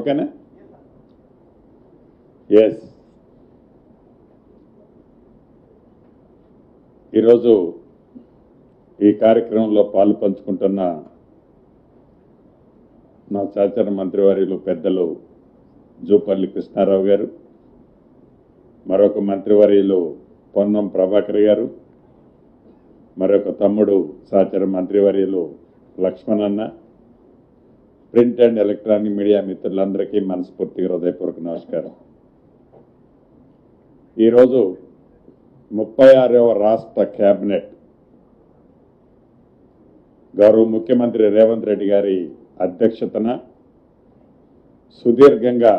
ఓకేనా? ఎస్. ఈరోజు ఈ కార్యక్రమంలో పాలు పంచుకుంటున్న నా సహచర మంత్రివర్యులు పెద్దలు జూపల్లి కృష్ణారావు గారు, మరొక మంత్రివర్యులు పొన్నం ప్రభాకర్ గారు, మరొక తమ్ముడు సహచర మంత్రివర్యులు లక్ష్మణన్న, ప్రింట్ అండ్ ఎలక్ట్రానిక్ మీడియా మిత్రులందరికీ మనస్ఫూర్తిగా హృదయపూర్వక నమస్కారం. ఈరోజు 36వ రాష్ట్ర కేబినెట్ గౌరవ ముఖ్యమంత్రి రేవంత్ రెడ్డి గారి అధ్యక్షతన సుదీర్ఘంగా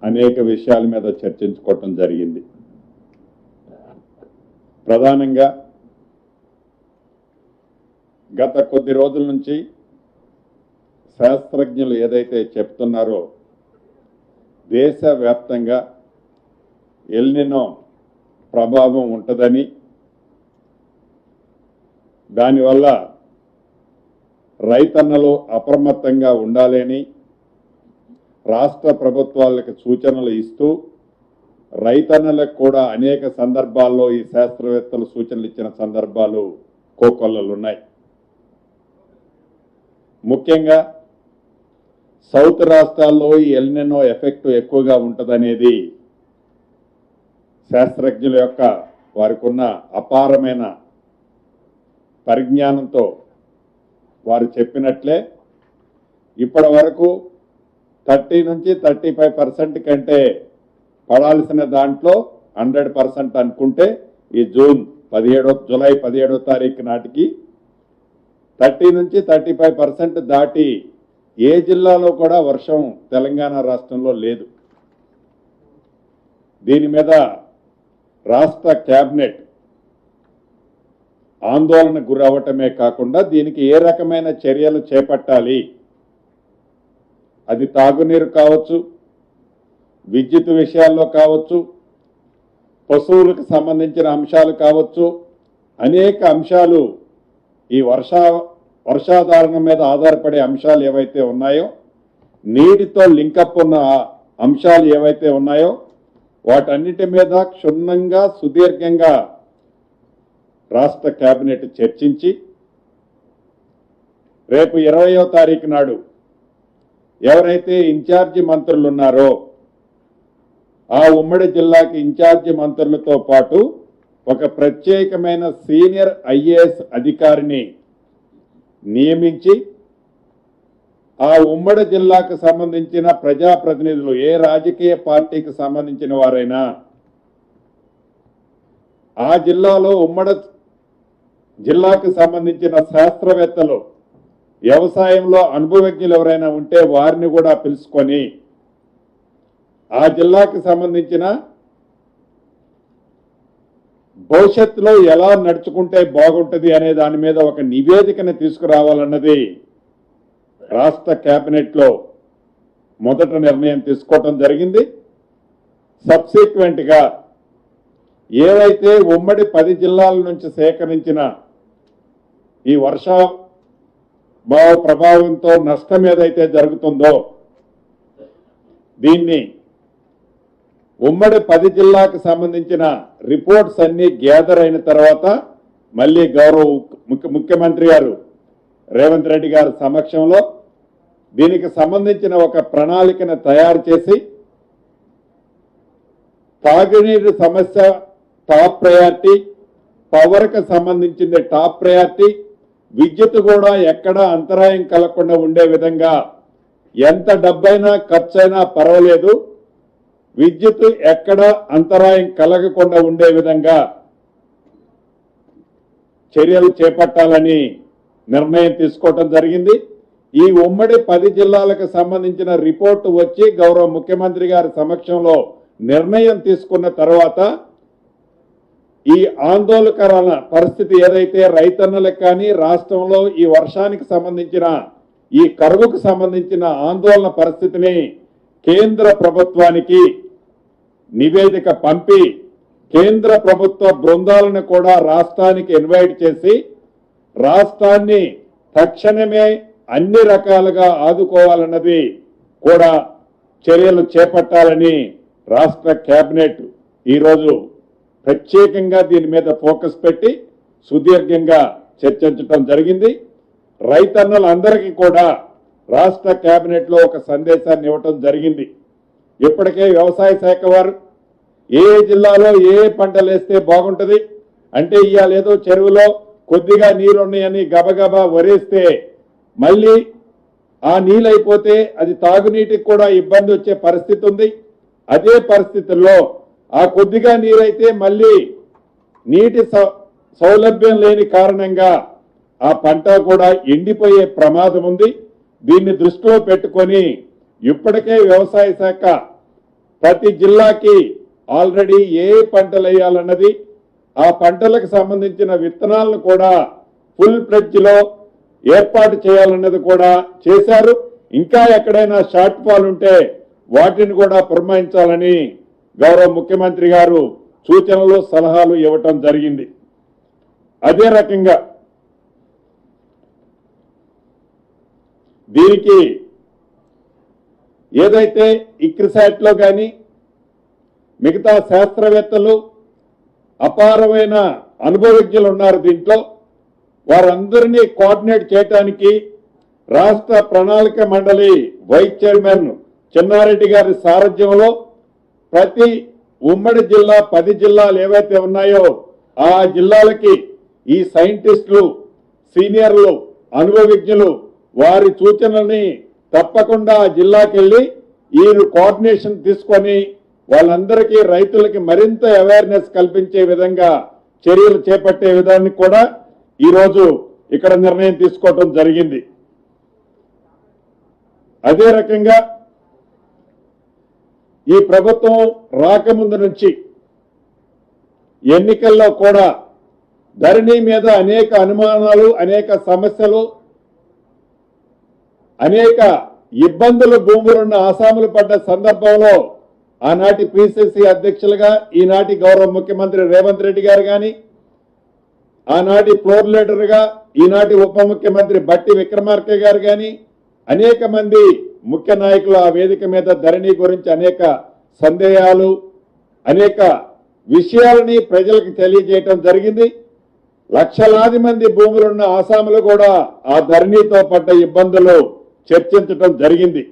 అనేక విషయాల మీద చర్చించుకోవటం జరిగింది. ప్రధానంగా గత కొద్ది రోజుల నుంచి శాస్త్రజ్ఞులు ఏదైతే చెప్తున్నారో దేశవ్యాప్తంగా ఎల్నినో ప్రభావం ఉంటుందని, దానివల్ల రైతన్నలు అప్రమత్తంగా ఉండాలని రాష్ట్ర ప్రభుత్వాలకు సూచనలు ఇస్తూ రైతన్నలకు కూడా అనేక సందర్భాల్లో ఈ శాస్త్రవేత్తలు సూచనలు ఇచ్చిన సందర్భాలు కోకొల్లలున్నాయి. ముఖ్యంగా సౌత్ రాష్ట్రాల్లో ఈ ఎల్నినో ఎఫెక్ట్ ఎక్కువగా ఉంటుందనేది శాస్త్రజ్ఞుల యొక్క వారికి ఉన్న అపారమైన పరిజ్ఞానంతో వారు చెప్పినట్లే ఇప్పటి వరకు 30 నుంచి 35% కంటే పడాల్సిన దాంట్లో 100% అనుకుంటే ఈ జూలై 17వ తారీఖు నాటికి 30 నుంచి 35% దాటి ఏ జిల్లాలో కూడా వర్షం తెలంగాణ రాష్ట్రంలో లేదు. దీని మీద రాష్ట్ర కేబినెట్ ఆందోళన గురవటమే కాకుండా దీనికి ఏ రకమైన చర్యలు చేపట్టాలి, అది తాగునీరు కావచ్చు, విద్యుత్ విషయాల్లో కావచ్చు, పశువులకు సంబంధించిన అంశాలు కావచ్చు, అనేక అంశాలు ఈ వర్షాధారణ మీద ఆధారపడే అంశాలు ఏవైతే ఉన్నాయో, నీటితో లింకప్ ఉన్న అంశాలు ఏవైతే ఉన్నాయో వాటన్నిటి మీద క్షుణ్ణంగా సుదీర్ఘంగా రాష్ట్ర కేబినెట్ చర్చించి రేపు 20వ తారీఖు నాడు ఎవరైతే ఇన్ఛార్జి మంత్రులు ఉన్నారో ఆ ఉమ్మడి జిల్లాకి ఇన్ఛార్జి మంత్రులతో పాటు ఒక ప్రత్యేకమైన సీనియర్ ఐఏఎస్ అధికారిని నియమించి ఆ ఉమ్మడి జిల్లాకు సంబంధించిన ప్రజాప్రతినిధులు ఏ రాజకీయ పార్టీకి సంబంధించిన వారైనా ఆ జిల్లాలో ఉమ్మడి జిల్లాకు సంబంధించిన శాస్త్రవేత్తలు వ్యవసాయంలో అనుభవజ్ఞులు ఎవరైనా ఉంటే వారిని కూడా పిలుచుకొని ఆ జిల్లాకు సంబంధించిన భవిష్యత్తులో ఎలా నడుచుకుంటే బాగుంటుంది అనే దాని మీద ఒక నివేదికను తీసుకురావాలన్నది రాష్ట్ర కేబినెట్లో మొదట నిర్ణయం తీసుకోవటం జరిగింది. సబ్సిక్వెంట్గా ఏవైతే ఉమ్మడి 10 జిల్లాల నుంచి సేకరించిన ఈ వర్షాభావ ప్రభావంతో నష్టం ఏదైతే జరుగుతుందో దీన్ని ఉమ్మడి 10 జిల్లాకు సంబంధించిన రిపోర్ట్స్ అన్ని గ్యాదర్ అయిన తర్వాత మళ్ళీ గౌరవ ముఖ్యమంత్రి గారు రేవంత్ రెడ్డి గారి సమక్షంలో దీనికి సంబంధించిన ఒక ప్రణాళికను తయారు చేసి తాగునీరు సమస్య టాప్ ప్రయారిటీ, పవర్కి సంబంధించింది టాప్ ప్రయారిటీ, విద్యుత్ కూడా ఎక్కడా అంతరాయం కలగకుండా ఉండే విధంగా ఎంత డబ్బైనా ఖర్చైనా పర్వాలేదు, విద్యుత్ ఎక్కడ అంతరాయం కలగకుండా ఉండే విధంగా చర్యలు చేపట్టాలని నిర్ణయం తీసుకోవటం జరిగింది. ఈ ఉమ్మడి 10 జిల్లాలకు సంబంధించిన రిపోర్టు వచ్చి గౌరవ ముఖ్యమంత్రి గారి సమక్షంలో నిర్ణయం తీసుకున్న తర్వాత ఈ ఆందోళనకరమైన పరిస్థితి ఏదైతే రైతన్నలకు కానీ రాష్ట్రంలో ఈ వర్షానికి సంబంధించిన ఈ కరువుకు సంబంధించిన ఆందోళన పరిస్థితిని కేంద్ర ప్రభుత్వానికి నివేదిక పంపి కేంద్ర ప్రభుత్వ బృందాలను కూడా రాష్ట్రానికి ఇన్వైట్ చేసి రాష్ట్రాన్ని తక్షణమే అన్ని రకాలుగా ఆదుకోవాలన్నది కూడా చర్యలు చేపట్టాలని రాష్ట్ర కేబినెట్ ఈరోజు ప్రత్యేకంగా దీని మీద ఫోకస్ పెట్టి సుదీర్ఘంగా చర్చించడం జరిగింది. రైతన్నలందరికీ కూడా రాష్ట్ర కేబినెట్ లో ఒక సందేశాన్ని ఇవ్వటం జరిగింది. ఇప్పటికే వ్యవసాయ శాఖ వారు ఏ జిల్లాలో ఏ పంటలు వేస్తే బాగుంటుంది అంటే ఇవాళ ఏదో చెరువులో కొద్దిగా నీరున్నాయని గబగబా వరేస్తే మళ్ళీ ఆ నీళ్ళైపోతే అది తాగునీటికి కూడా ఇబ్బంది వచ్చే పరిస్థితి ఉంది. అదే పరిస్థితుల్లో ఆ కొద్దిగా నీరైతే మళ్ళీ నీటి సౌలభ్యం లేని కారణంగా ఆ పంట కూడా ఎండిపోయే ప్రమాదం ఉంది. దీన్ని దృష్టిలో పెట్టుకొని ఇప్పటికే వ్యవసాయ శాఖ ప్రతి జిల్లాకి ఆల్రెడీ ఏ పంటలు వేయాలన్నది ఆ పంటలకు సంబంధించిన విత్తనాలను కూడా ఫుల్ ఫ్లెడ్జ్ లో ఏర్పాటు చేయాలన్నది కూడా చేశారు. ఇంకా ఎక్కడైనా షార్ట్ ఫాల్ ఉంటే వాటిని కూడా పురమాయించాలని గౌరవ ముఖ్యమంత్రి గారు సూచనలు సలహాలు ఇవ్వటం జరిగింది. అదే రకంగా దీనికి ఏదైతే ఇక్రిసాట్ లో కానీ మిగతా శాస్త్రవేత్తలు అపారమైన అనుభవజ్ఞులు ఉన్నారు దీంట్లో, వారందరినీ కోఆర్డినేట్ చేయడానికి రాష్ట్ర ప్రణాళిక మండలి వైస్ చైర్మన్ చెన్నారెడ్డి గారి సారథ్యంలో ప్రతి ఉమ్మడి జిల్లా 10 జిల్లాలు ఏవైతే ఉన్నాయో ఆ జిల్లాలకి ఈ సైంటిస్టులు సీనియర్లు అనుభవజ్ఞులు వారి సూచనల్ని తప్పకుండా ఆ జిల్లాకి వెళ్ళి ఈ కోఆర్డినేషన్ తీసుకొని వాళ్ళందరికీ రైతులకి మరింత అవేర్నెస్ కల్పించే విధంగా చర్యలు చేపట్టే విధాన్ని కూడా ఈరోజు ఇక్కడ నిర్ణయం తీసుకోవడం జరిగింది. అదే రకంగా ఈ ప్రభుత్వం రాకముందు నుంచి ఎన్నికల్లో కూడా ధరణి మీద అనేక అనుమానాలు, అనేక సమస్యలు, అనేక ఇబ్బందులు భూములున్న ఆసాములు పడ్డ సందర్భంలో ఆనాటి పిసిసి అధ్యక్షులుగా ఈనాటి గౌరవ ముఖ్యమంత్రి రేవంత్ రెడ్డి గారు కానీ, ఆనాటి ఫ్లోర్ లీడర్గా ఈనాటి ఉప ముఖ్యమంత్రి బట్టి విక్రమార్క గారు కానీ అనేక మంది ముఖ్య నాయకులు ఆ వేదిక మీద ధరణి గురించి అనేక సందేహాలు, అనేక విషయాలని ప్రజలకు తెలియజేయటం జరిగింది. లక్షలాది మంది భూములున్న ఆసాములు కూడా ఆ ధరణితో పడ్డ ఇబ్బందులు చర్చించడం జరిగింది.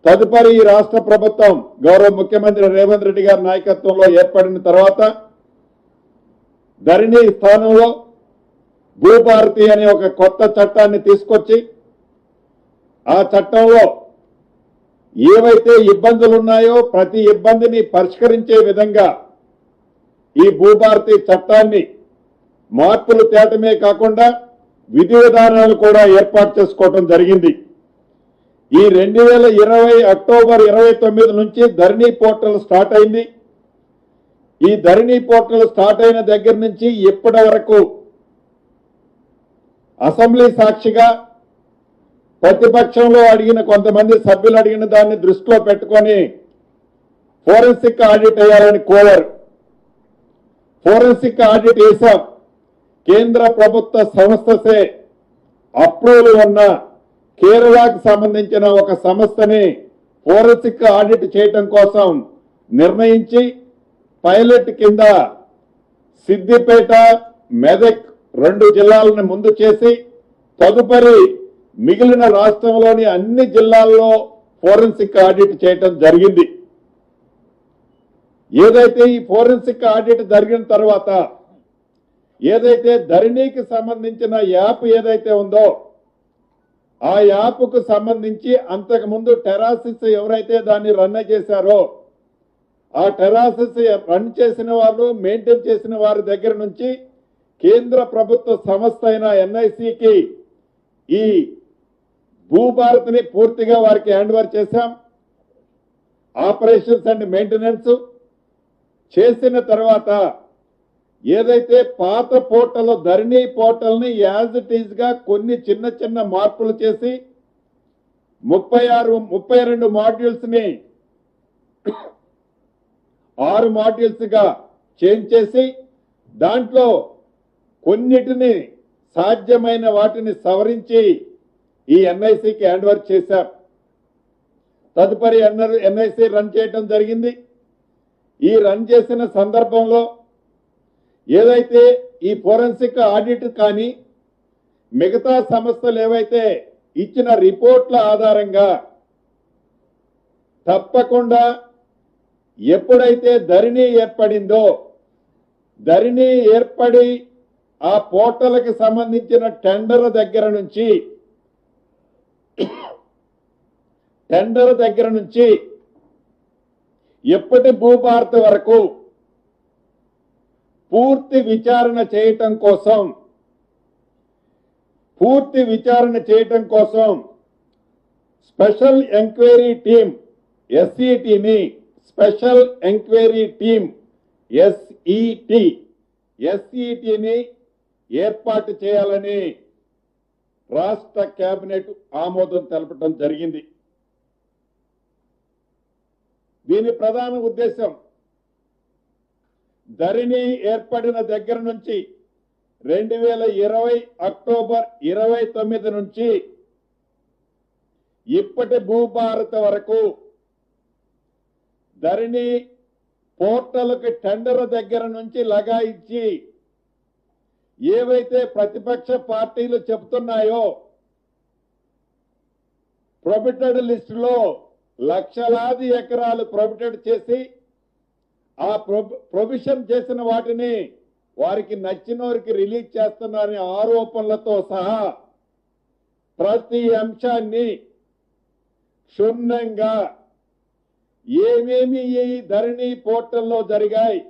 తదుపరి ఈ రాష్ట్ర ప్రభుత్వం గౌరవ ముఖ్యమంత్రి రేవంత్ రెడ్డి గారి నాయకత్వంలో ఏర్పడిన తర్వాత ధరణి స్థానంలో భూభారతి అనే ఒక కొత్త చట్టాన్ని తీసుకొచ్చి ఆ చట్టంలో ఏవైతే ఇబ్బందులు ఉన్నాయో ప్రతి ఇబ్బందిని పరిష్కరించే విధంగా ఈ భూభారతి చట్టాన్ని మార్పులు తేటమే కాకుండా విధి విధానాలు కూడా ఏర్పాటు చేసుకోవడం జరిగింది. ఈ 2020 అక్టోబర్ 29 నుంచి ధరణి పోర్టల్ స్టార్ట్ అయింది. ఈ ధరణి పోర్టల్ స్టార్ట్ అయిన దగ్గర నుంచి ఇప్పటి వరకు అసెంబ్లీ సాక్షిగా ప్రతిపక్షంలో అడిగిన కొంతమంది సభ్యులు అడిగిన దాన్ని దృష్టిలో పెట్టుకొని ఫోరెన్సిక్ ఆడిట్ వేయాలని కోరారు. ఫోరెన్సిక్ ఆడిట్ వేశాం. కేంద్ర ప్రభుత్వ సంస్థసే అప్రూవల్ ఉన్న కేరళకు సంబంధించిన ఒక సంస్థని ఫోరెన్సిక్ ఆడిట్ చేయటం కోసం నిర్ణయించి పైలట్ కింద సిద్దిపేట, మెదక్ 2 జిల్లాలను ముందు చేసి తదుపరి మిగిలిన రాష్ట్రంలోని అన్ని జిల్లాల్లో ఫోరెన్సిక్ ఆడిట్ చేయటం జరిగింది. ఏదైతే ఈ ఫోరెన్సిక్ ఆడిట్ జరిగిన తర్వాత ఏదైతే ధరణికి సంబంధించిన యాప్ ఏదైతే ఉందో ఆ యాప్కు సంబంధించి అంతకుముందు టెరాసిస్ ఎవరైతే దాన్ని రన్ చేశారో ఆ టెరాసిస్ రన్ చేసిన వాళ్ళు, మెయింటైన్ చేసిన వారి దగ్గర నుంచి కేంద్ర ప్రభుత్వ సంస్థ అయిన ఎన్ఐసికి ఈ భూభారతిని పూర్తిగా వారికి హ్యాండ్ ఓవర్ చేశాం. ఆపరేషన్స్ అండ్ మెయింటెనెన్స్ చేసిన తర్వాత ఏదైతే పాత పోర్టల్ ధరణి పోర్టల్ ని యాజ్ ఇట్ ఈజ్ గా కొన్ని చిన్న చిన్న మార్పులు చేసి 32 మాడ్యూల్స్ ని 6 మాడ్యూల్స్ గా చేంజ్ చేసి దాంట్లో కొన్నిటిని సాధ్యమైన వాటిని సవరించి ఈ ఎన్ఐసికి హ్యాండ్ ఓవర్ చేశాం. తదుపరి ఎన్ఐసి రన్ చేయటం జరిగింది. ఈ రన్ చేసిన సందర్భంలో ఏదైతే ఈ ఫోరెన్సిక్ ఆడిట్ కానీ మిగతా సంస్థలు ఏవైతే ఇచ్చిన రిపోర్ట్ల ఆధారంగా తప్పకుండా ఎప్పుడైతే ధరణి ఏర్పడిందో, ధరణి ఏర్పడి ఆ పోర్టల్కి సంబంధించిన టెండర్ దగ్గర నుంచి ఎప్పటి భూభారత్ వరకు పూర్తి విచారణ చేయటం కోసం స్పెషల్ ఎంక్వైరీ టీమ్ ఎస్ఈటిని స్పెషల్ ఎంక్వైరీ టీమ్ ఎస్ఈటిని ఏర్పాటు చేయాలని రాష్ట్ర కేబినెట్ ఆమోదం తెలపడం జరిగింది. దీని ప్రధాన ఉద్దేశం ధరణి ఏర్పడిన దగ్గర నుంచి 2020 అక్టోబర్ 29 నుంచి ఇప్పటి భూభారత్ వరకు ధరణి పోర్టల్కి టెండర్ దగ్గర నుంచి లగాయించి ఏవైతే ప్రతిపక్ష పార్టీలు చెబుతున్నాయో ప్రొబిటెడ్ లిస్టులో లక్షలాది ఎకరాలు ప్రొబిటెడ్ చేసి ఆ ప్రొవిషన్ చేసిన వాటిని వారికి నచ్చినోరికి రిలీజ్ చేస్తున్నారనే ఆరోపణలతో సహా ప్రతి అంశాన్ని క్షుణ్ణంగా ఏమేమి ఈ ధరణి పోర్టల్లో జరిగాయి,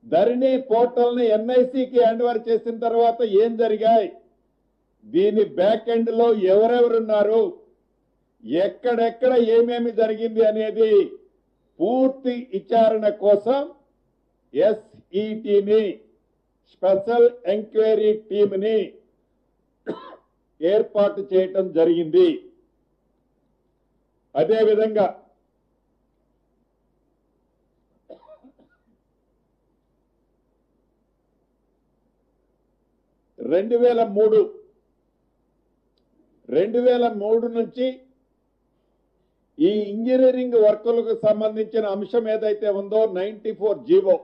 ధరణి పోర్టల్ని ఎన్ఐసికి హ్యాండ్ ఓవర్ చేసిన తర్వాత ఏం జరిగాయి, దీని బ్యాక్ ఎండ్ లో ఎవరెవరున్నారు, ఎక్కడెక్కడ ఏమేమి జరిగింది అనేది పూర్తి విచారణ కోసం ఎస్ఈటిని స్పెషల్ ఎంక్వైరీ టీమ్ని ఏర్పాటు చేయటం జరిగింది. అదేవిధంగా 2003 నుంచి ఈ ఇంజనీరింగ్ వర్కులకు సంబంధించిన అంశం ఏదైతే ఉందో 94 జీవో,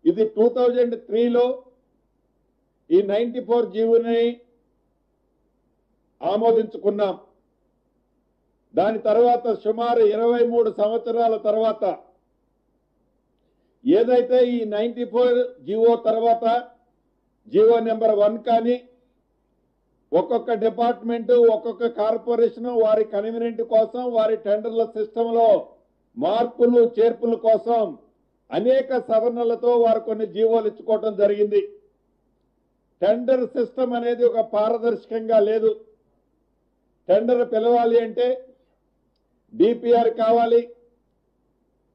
ఇది 2003లో ఈ 94 జీవోని ఆమోదించుకున్నాం. దాని తర్వాత సుమారు 23 సంవత్సరాల తర్వాత ఏదైతే ఈ 94 జీవో తర్వాత జీవో నెంబర్ 1 కానీ ఒక్కొక్క డిపార్ట్మెంట్ ఒక్కొక్క కార్పొరేషన్ వారి కన్వీనియంట్ కోసం వారి టెండర్ల సిస్టమ్ లో మార్పులు చేర్పుల కోసం అనేక సవరణలతో వారు కొన్ని జీవోలు ఇచ్చుకోవడం జరిగింది. టెండర్ సిస్టమ్ అనేది ఒక పారదర్శకంగా లేదు. టెండర్ పిలవాలి అంటే డిపిఆర్ కావాలి,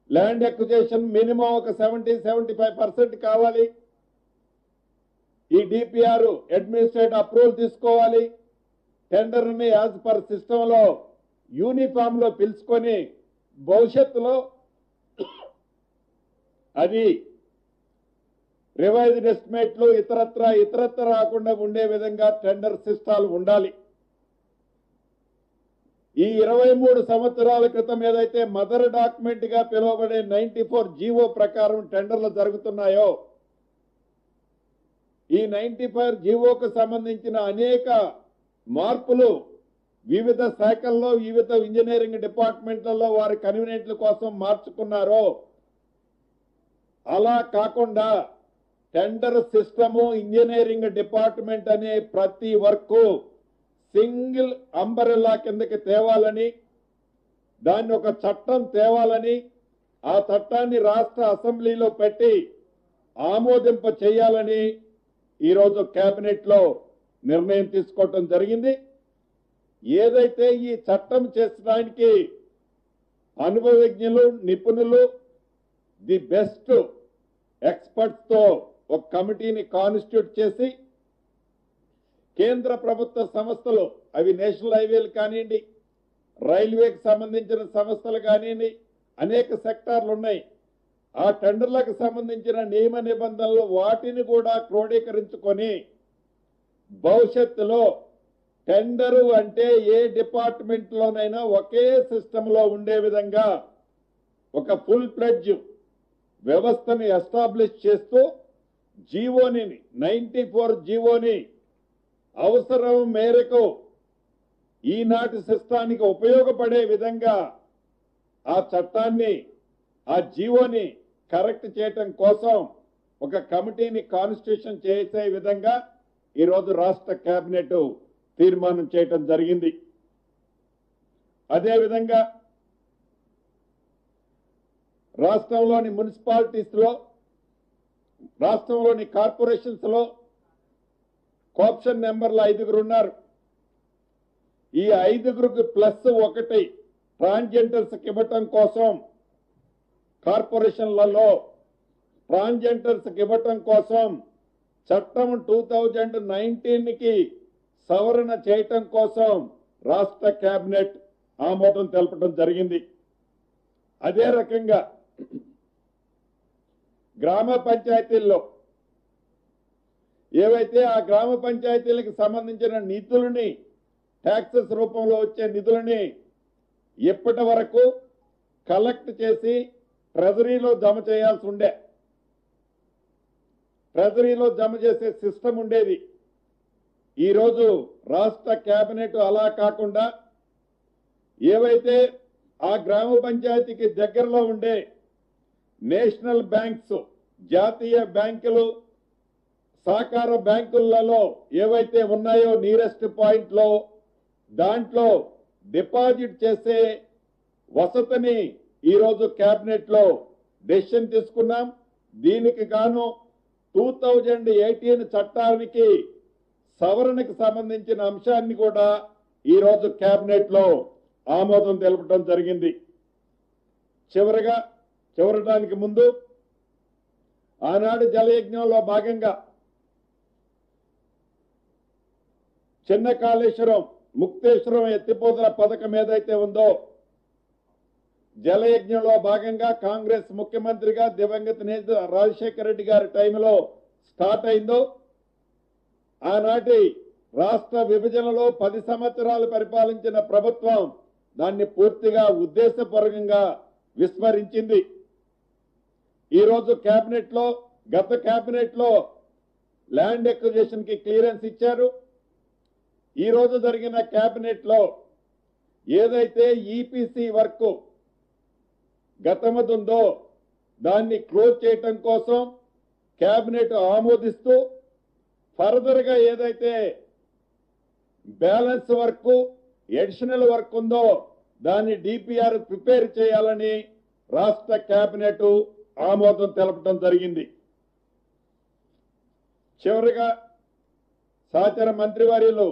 ల్యాండ్ అక్విజిషన్ మినిమం ఒక 70-75% కావాలి. ఈ డిపిఆర్ అడ్మినిస్ట్రేటివ్ అప్రూవల్ తీసుకోవాలి. టెండర్ ని యాజ్ పర్ సిస్టమ్ లో యూనిఫామ్ లో పిలుచుకొని భవిష్యత్తులో అది రివైజ్డ్ ఎస్టిమేట్లు ఇతరత్ర రాకుండా ఉండే విధంగా టెండర్ సిస్టాలు ఉండాలి. ఈ 23 సంవత్సరాల క్రితం ఏదైతే మదర్ డాక్యుమెంట్ గా పిలువబడే 94 జీవో ప్రకారం టెండర్లు జరుగుతున్నాయో, ఈ 94 జీవోకు సంబంధించిన అనేక మార్పులు వివిధ శాఖల్లో వివిధ ఇంజనీరింగ్ డిపార్ట్మెంట్లలో వారి కన్వీనియంట్ల కోసం మార్చుకున్నారో, అలా కాకుండా టెండర్ సిస్టము ఇంజనీరింగ్ డిపార్ట్మెంట్ అనే ప్రతి వర్క్ సింగిల్ అంబరెల్లా కిందకి తేవాలని, దాన్ని ఒక చట్టం తేవాలని, ఆ చట్టాన్ని రాష్ట్ర అసెంబ్లీలో పెట్టి ఆమోదింప చేయాలని ఈరోజు కేబినెట్ లో నిర్ణయం తీసుకోవటం జరిగింది. ఏదైతే ఈ చట్టం చేసడానికి అనుభవజ్ఞులు, నిపుణులు, ది బెస్ట్ ఎక్స్పర్ట్స్ తో ఒక కమిటీని కాన్స్టిట్యూట్ చేసి కేంద్ర ప్రభుత్వ సంస్థలు, అవి నేషనల్ హైవేలు కానివ్వండి, రైల్వేకి సంబంధించిన సంస్థలు కానివ్వండి, అనేక సెక్టార్లు ఉన్నాయి. ఆ టెండర్లకు సంబంధించిన నియమ నిబంధనలు వాటిని కూడా క్రోడీకరించుకొని భవిష్యత్తులో టెండరు అంటే ఏ డిపార్ట్మెంట్ లోనైనా ఒకే సిస్టమ్ లో ఉండే విధంగా ఒక ఫుల్ ఫ్లెడ్జ్ వ్యవస్థని ఎస్టాబ్లిష్ చేస్తూ జీవోని 94 జీవోని అవసరం మేరకు ఈనాటి సిస్టానికి ఉపయోగపడే విధంగా ఆ చట్టాన్ని ఆ జీవోని కరెక్ట్ చేయటం కోసం ఒక కమిటీని కాన్స్టిట్యూషన్ చేసే విధంగా ఈరోజు రాష్ట్ర కేబినెట్ తీర్మానం చేయటం జరిగింది. అదేవిధంగా రాష్ట్రంలోని మున్సిపాలిటీస్ లో, రాష్ట్రంలోని కార్పొరేషన్స్ లో కోఆప్షన్ నెంబర్లు 5 ఉన్నారు. ఈ 5కి ప్లస్ 1 ట్రాన్స్జెండర్స్ ఇవ్వటం కోసం కార్పొరేషన్లలో ట్రాన్స్జెండర్స్ ఇవ్వటం కోసం చట్టం 2019కి సవరణ చేయటం కోసం రాష్ట్ర కేబినెట్ ఆమోదం తెలపడం జరిగింది. అదే రకంగా గ్రామ పంచాయతీల్లో ఏవైతే ఆ గ్రామ పంచాయతీలకు సంబంధించిన నిధులని, ట్యాక్సెస్ రూపంలో వచ్చే నిధులని ఇప్పటి వరకు కలెక్ట్ చేసి ట్రెజరీలో జమ చేయాల్సి ఉండే, ట్రెజరీలో జమ చేసే సిస్టమ్ ఉండేది. ఈరోజు రాష్ట్ర కేబినెట్ అలా కాకుండా ఏవైతే ఆ గ్రామ పంచాయతీకి దగ్గరలో ఉండే నేషనల్ బ్యాంక్స్, జాతీయ బ్యాంకులు, సహకార బ్యాంకులలో ఏవైతే ఉన్నాయో నియరెస్ట్ పాయింట్ లో దాంట్లో డిపాజిట్ చేసే వసతిని ఈరోజు కేబినెట్ లో డెసిషన్ తీసుకున్నాం. దీనికి గాను 2018 చట్టానికి సవరణకు సంబంధించిన అంశాన్ని కూడా ఈరోజు కేబినెట్ లో ఆమోదం తెలపడం జరిగింది. చివరడానికి ముందు ఆనాడు జలయజ్ఞంలో భాగంగా చిన్న కాళేశ్వరం, ముక్తేశ్వరం ఎత్తిపోతల పథకం ఏదైతే ఉందో జలయజ్ఞంలో భాగంగా కాంగ్రెస్ ముఖ్యమంత్రిగా దివంగత నేత రాజశేఖర రెడ్డి గారి టైంలో స్టార్ట్ అయిందో, ఆనాటి రాష్ట్ర విభజనలో 10 సంవత్సరాలు పరిపాలించిన ప్రభుత్వం దాన్ని పూర్తిగా ఉద్దేశపూర్వకంగా విస్మరించింది. ఈరోజు కేబినెట్ లో, గత కేబినెట్ లో ల్యాండ్ ఎక్విజిషన్ కి క్లియరెన్స్ ఇచ్చారు. ఈ రోజు జరిగిన కేబినెట్ లో ఏదైతే ఈపీసీ వర్క్ గతమదుందో దాన్ని క్లోజ్ చేయటం కోసం కేబినెట్ ఆమోదిస్తూ ఫర్దర్ గా ఏదైతే బ్యాలెన్స్ వర్క్, ఎడిషనల్ వర్క్ ఉందో దాన్ని డిపిఆర్ ప్రిపేర్ చేయాలని రాష్ట్ర కేబినెట్ ఆమోదం తెలపడం జరిగింది. చివరిగా సహచర మంత్రివర్యులు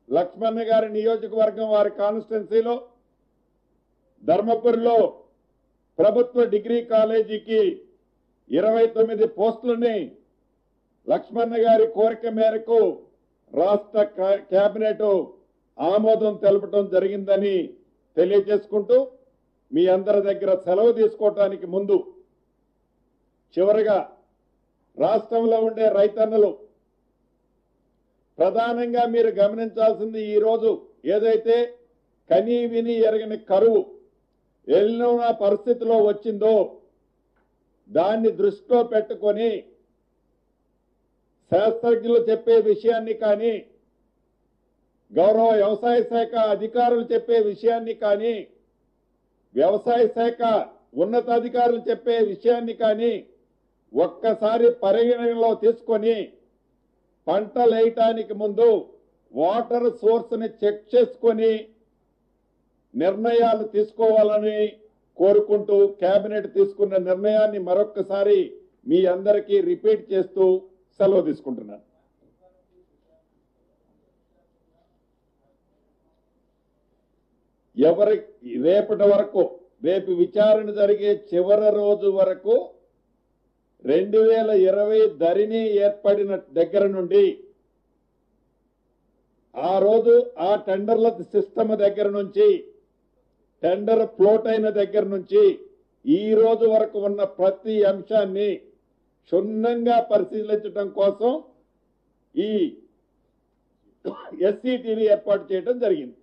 లక్ష్మణ్ గారి నియోజకవర్గం, వారి కాన్స్టిట్యున్సీలో ధర్మపురిలో ప్రభుత్వ డిగ్రీ కాలేజీకి 29 పోస్టులని లక్ష్మణ్ గారి కోరిక మేరకు రాష్ట్ర కేబినెట్ ఆమోదం తెలపడం జరిగిందని తెలియజేసుకుంటూ మీ అందరి దగ్గర సెలవు తీసుకోవటానికి ముందు చివరిగా రాష్ట్రంలో ఉండే రైతన్నలు ప్రధానంగా మీరు గమనించాల్సింది, ఈ రోజు ఏదైతే కనీ విని ఎరగని కరువు ఎల్నినో పరిస్థితిలో వచ్చిందో దాన్ని దృష్టిలో పెట్టుకొని శాస్త్రజ్ఞులు చెప్పే విషయాన్ని కానీ, గౌరవ వ్యవసాయ శాఖ అధికారులు చెప్పే విషయాన్ని కానీ, వ్యవసాయ శాఖ ఉన్నతాధికారులు చెప్పే విషయాన్ని కానీ ఒక్కసారి పరిగణనలో తీసుకొని పంటలు వేయటానికి ముందు వాటర్ సోర్స్ ని చెక్ చేసుకొని నిర్ణయాలు తీసుకోవాలని కోరుకుంటూ కేబినెట్ తీసుకున్న నిర్ణయాన్ని మరొక్కసారి మీ అందరికీ రిపీట్ చేస్తూ సెలవు తీసుకుంటున్నాను. రేపటి వరకు, రేపు విచారణ జరిగే చివరి రోజు వరకు 2020 ధరణి ఏర్పడిన దగ్గర నుండి ఆ రోజు ఆ టెండర్ల సిస్టమ్ దగ్గర నుంచి, టెండర్ ఫ్లోట్ అయిన దగ్గర నుంచి ఈ రోజు వరకు ఉన్న ప్రతి అంశాన్ని క్షుణ్ణంగా పరిశీలించడం కోసం ఈ ఎస్సీ టీవీ ఏర్పాటు చేయడం జరిగింది.